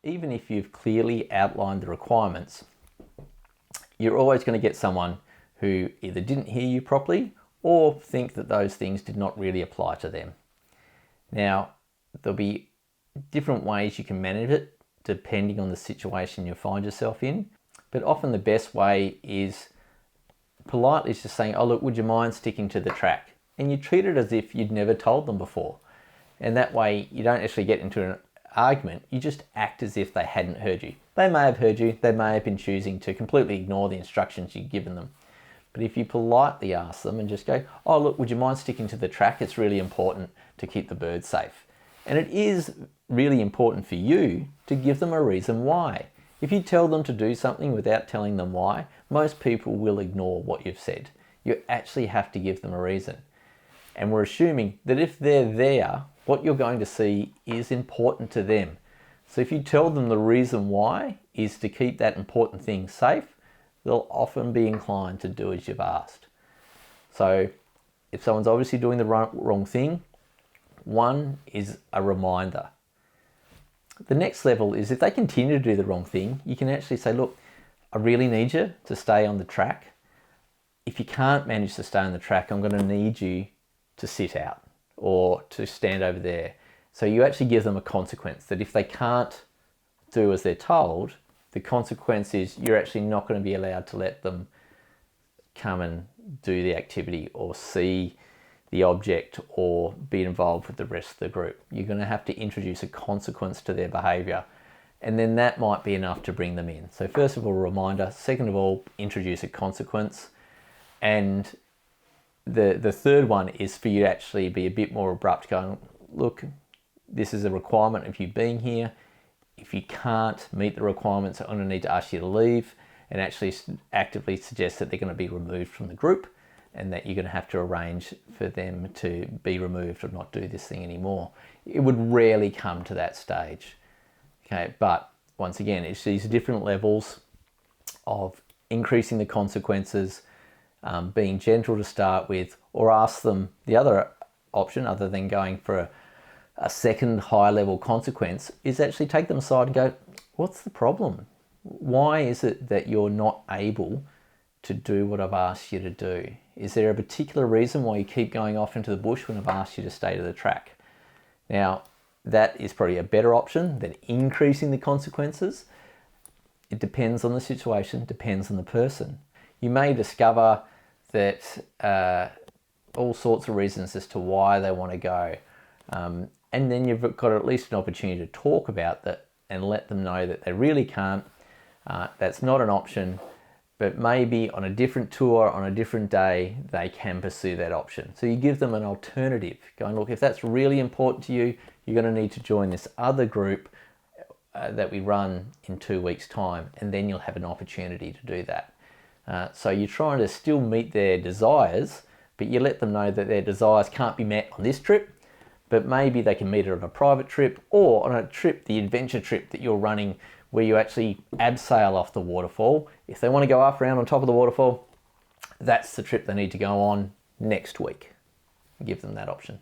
even if you've clearly outlined the requirements, you're always going to get someone who either didn't hear you properly or think that those things did not really apply to them. Now, there'll be different ways you can manage it depending on the situation you find yourself in, but often the best way is politely just saying, oh look, would you mind sticking to the track? And you treat it as if you'd never told them before. And that way you don't actually get into an argument, you just act as if they hadn't heard you. They may have heard you, they may have been choosing to completely ignore the instructions you've given them. But if you politely ask them and just go, oh look, would you mind sticking to the track? It's really important to keep the birds safe. And it is really important for you to give them a reason why. If you tell them to do something without telling them why, most people will ignore what you've said. You actually have to give them a reason. And we're assuming that if they're there, what you're going to see is important to them. So if you tell them the reason why is to keep that important thing safe, they'll often be inclined to do as you've asked. So if someone's obviously doing the wrong thing, one is a reminder. The next level is if they continue to do the wrong thing, you can actually say, look, I really need you to stay on the track. If you can't manage to stay on the track, I'm going to need you to sit out or to stand over there. So you actually give them a consequence that if they can't do as they're told, the consequence is you're actually not going to be allowed to let them come and do the activity or see the object or be involved with the rest of the group. You're going to have to introduce a consequence to their behavior, and then that might be enough to bring them in. So first of all, a reminder. Second of all, introduce a consequence. And the third one is for you to actually be a bit more abrupt, going, look, this is a requirement of you being here. If you can't meet the requirements, I'm going to need to ask you to leave, and actually actively suggest that they're going to be removed from the group and that you're going to have to arrange for them to be removed or not do this thing anymore. It would rarely come to that stage. Okay, but once again, it's these different levels of increasing the consequences, being gentle to start with, or ask them the other option, other than going for a second high level consequence, is actually take them aside and go, what's the problem? Why is it that you're not able to do what I've asked you to do? Is there a particular reason why you keep going off into the bush when I've asked you to stay to the track? Now, that is probably a better option than increasing the consequences. It depends on the situation, depends on the person. You may discover that all sorts of reasons as to why they want to go. And then you've got at least an opportunity to talk about that and let them know that they really can't. That's not an option, but maybe on a different tour, on a different day, they can pursue that option. So you give them an alternative, going, look, if that's really important to you, you're going to need to join this other group that we run in 2 weeks' time, and then you'll have an opportunity to do that. So you're trying to still meet their desires, but you let them know that their desires can't be met on this trip, but maybe they can meet it on a private trip or on a trip, the adventure trip that you're running, where you actually abseil off the waterfall. If they want to go up around on top of the waterfall, that's the trip they need to go on next week. Give them that option.